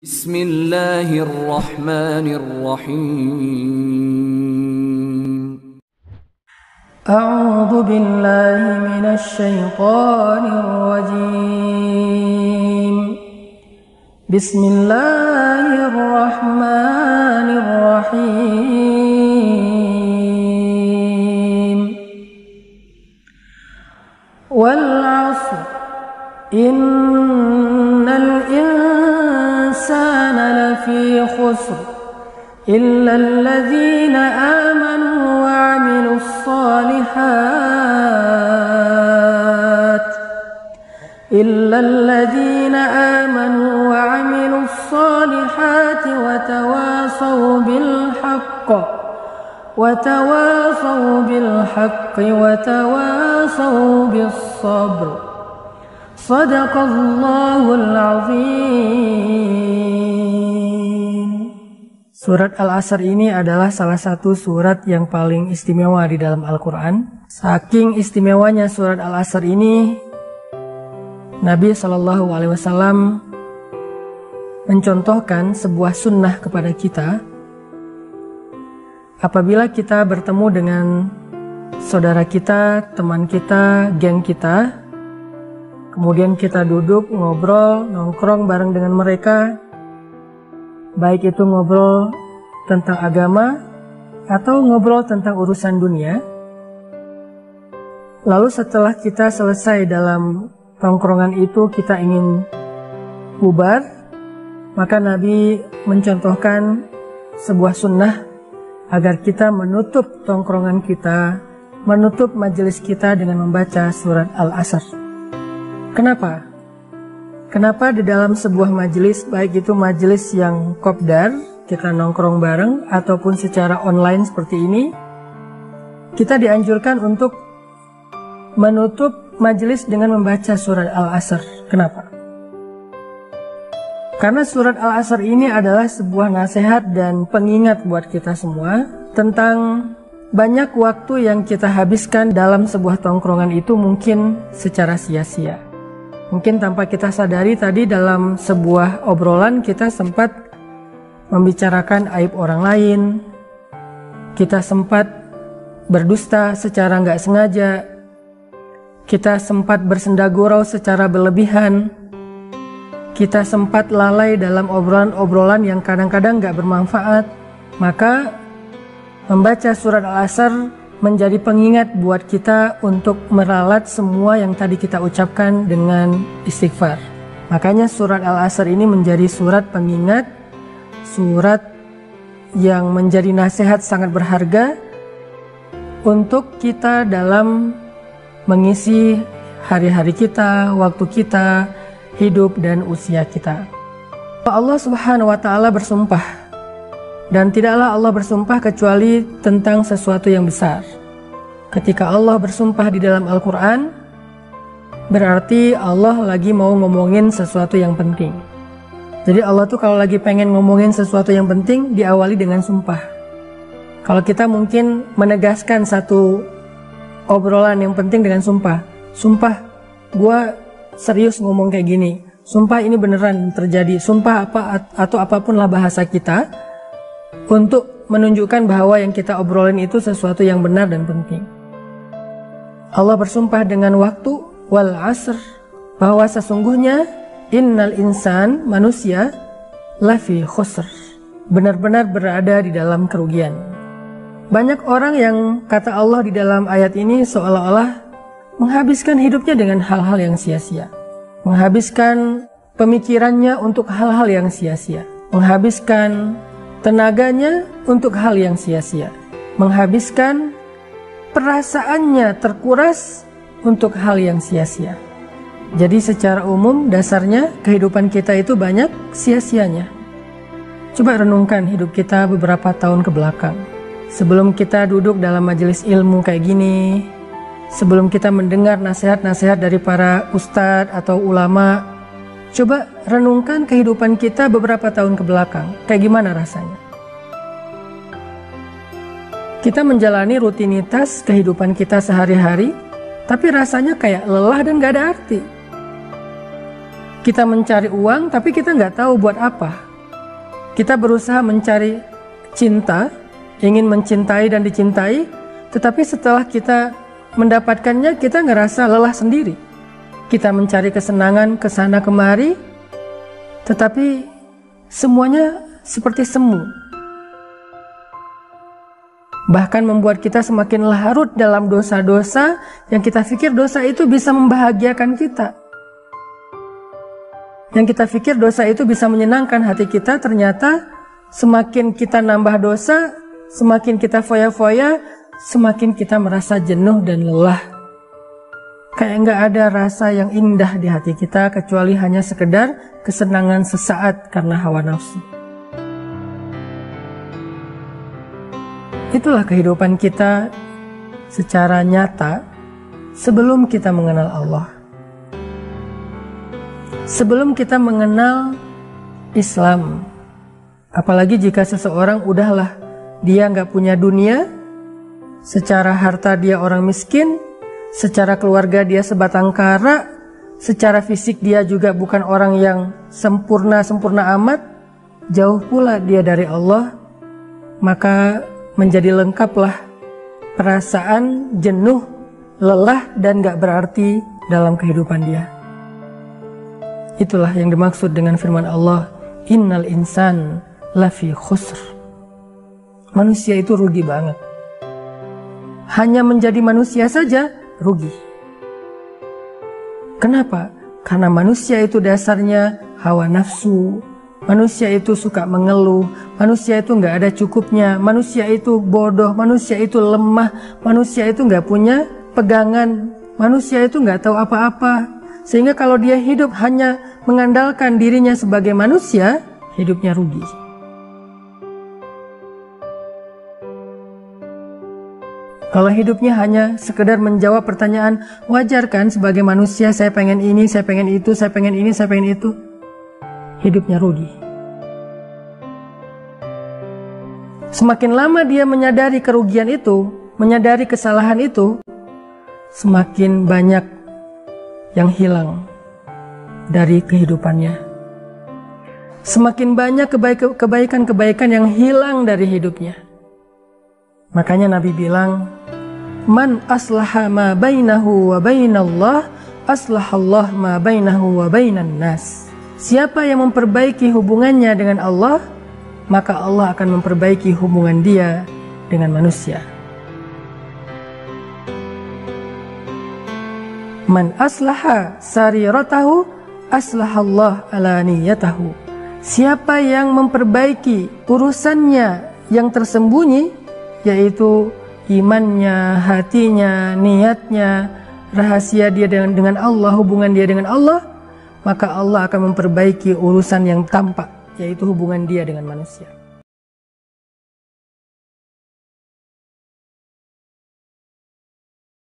Bismillahirrahmanirrahim. A'udzu billahi minasy syaithanir rajim. Bismillahirrahmanirrahim. Wal 'ashr innal insana lafi khusr illa alladhina amanu wa 'amilus الصالحات وتواصوا بالحق وتواصوا بالصبر صدق الله العظيم. Surat Al-Asr ini adalah salah satu surat yang paling istimewa di dalam Al-Quran. Saking istimewanya surat Al-Asr ini, Nabi SAW mencontohkan sebuah sunnah kepada kita. Apabila kita bertemu dengan saudara kita, teman kita, geng kita, kemudian kita duduk, ngobrol, nongkrong bareng dengan mereka, baik itu ngobrol tentang agama atau ngobrol tentang urusan dunia. Lalu setelah kita selesai dalam tongkrongan itu, kita ingin bubar, maka Nabi mencontohkan sebuah sunnah agar kita menutup tongkrongan kita, menutup majelis kita dengan membaca surat Al-Asr. Kenapa? Kenapa di dalam sebuah majelis, baik itu majelis yang kopdar, kita nongkrong bareng, ataupun secara online seperti ini, kita dianjurkan untuk menutup majelis dengan membaca surat Al-Asr. Kenapa? Karena surat Al-Asr ini adalah sebuah nasihat dan pengingat buat kita semua tentang banyak waktu yang kita habiskan dalam sebuah tongkrongan itu mungkin secara sia-sia. Mungkin tanpa kita sadari tadi dalam sebuah obrolan kita sempat membicarakan aib orang lain, kita sempat berdusta secara nggak sengaja, kita sempat bersenda gurau secara berlebihan, kita sempat lalai dalam obrolan-obrolan yang kadang-kadang nggak bermanfaat. Maka membaca surat Al-Asr menjadi pengingat buat kita untuk meralat semua yang tadi kita ucapkan dengan istighfar. Makanya surat Al-Asr ini menjadi surat pengingat, surat yang menjadi nasihat sangat berharga untuk kita dalam mengisi hari-hari kita, waktu kita, hidup dan usia kita. Allah Subhanahu wa Ta'ala bersumpah, dan tidaklah Allah bersumpah kecuali tentang sesuatu yang besar. Ketika Allah bersumpah di dalam Al-Quran, berarti Allah lagi mau ngomongin sesuatu yang penting. Jadi Allah tuh kalau lagi pengen ngomongin sesuatu yang penting, diawali dengan sumpah. Kalau kita mungkin menegaskan satu obrolan yang penting dengan sumpah. Sumpah, gue serius ngomong kayak gini. Sumpah ini beneran terjadi. Sumpah apa atau apapun lah bahasa kita untuk menunjukkan bahwa yang kita obrolin itu sesuatu yang benar dan penting. Allah bersumpah dengan waktu, wal asr, bahwa sesungguhnya innal insan, manusia, lafi khusr, benar-benar berada di dalam kerugian. Banyak orang yang kata Allah di dalam ayat ini seolah-olah menghabiskan hidupnya dengan hal-hal yang sia-sia, menghabiskan pemikirannya untuk hal-hal yang sia-sia, menghabiskan tenaganya untuk hal yang sia-sia, menghabiskan perasaannya terkuras untuk hal yang sia-sia. Jadi secara umum dasarnya kehidupan kita itu banyak sia-sianya. Coba renungkan hidup kita beberapa tahun ke belakang. Sebelum kita duduk dalam majelis ilmu kayak gini, sebelum kita mendengar nasihat-nasihat dari para ustadz atau ulama, coba renungkan kehidupan kita beberapa tahun ke belakang. Kayak gimana rasanya? Kita menjalani rutinitas kehidupan kita sehari-hari, tapi rasanya kayak lelah dan gak ada arti. Kita mencari uang, tapi kita nggak tahu buat apa. Kita berusaha mencari cinta, ingin mencintai dan dicintai, tetapi setelah kita mendapatkannya, kita ngerasa lelah sendiri. Kita mencari kesenangan ke sana kemari, tetapi semuanya seperti semu. Bahkan membuat kita semakin larut dalam dosa-dosa yang kita pikir dosa itu bisa membahagiakan kita. Yang kita pikir dosa itu bisa menyenangkan hati kita, ternyata semakin kita nambah dosa, semakin kita foya-foya, semakin kita merasa jenuh dan lelah. Kayak nggak ada rasa yang indah di hati kita, kecuali hanya sekedar kesenangan sesaat karena hawa nafsu. Itulah kehidupan kita secara nyata sebelum kita mengenal Allah. Sebelum kita mengenal Islam. Apalagi jika seseorang udahlah dia nggak punya dunia, secara harta dia orang miskin, secara keluarga dia sebatang kara, secara fisik dia juga bukan orang yang sempurna amat, jauh pula dia dari Allah, maka menjadi lengkaplah perasaan jenuh, lelah dan gak berarti dalam kehidupan dia. Itulah yang dimaksud dengan firman Allah, innal insan lafi khusr. Manusia itu rugi banget. Hanya menjadi manusia saja rugi. Kenapa? Karena manusia itu dasarnya hawa nafsu. Manusia itu suka mengeluh, manusia itu nggak ada cukupnya, manusia itu bodoh, manusia itu lemah, manusia itu nggak punya pegangan, manusia itu nggak tahu apa-apa. Sehingga kalau dia hidup hanya mengandalkan dirinya sebagai manusia, hidupnya rugi. Kalau hidupnya hanya sekedar menjawab pertanyaan, wajar kan sebagai manusia saya pengen ini, saya pengen itu, saya pengen ini, saya pengen itu. Hidupnya rugi. Semakin lama dia menyadari kerugian itu, menyadari kesalahan itu, semakin banyak yang hilang dari kehidupannya. Semakin banyak kebaikan-kebaikan yang hilang dari hidupnya. Makanya Nabi bilang, man aslaha ma bainahu wa bainallah, aslahallah ma bainahu wa bainan nas. Siapa yang memperbaiki hubungannya dengan Allah, maka Allah akan memperbaiki hubungan dia dengan manusia. Man aslaha sariratahu, aslahallah alaniyatahu. Siapa yang memperbaiki urusannya yang tersembunyi, yaitu imannya, hatinya, niatnya, rahasia dia dengan Allah, hubungan dia dengan Allah, maka Allah akan memperbaiki urusan yang tampak, yaitu hubungan dia dengan manusia.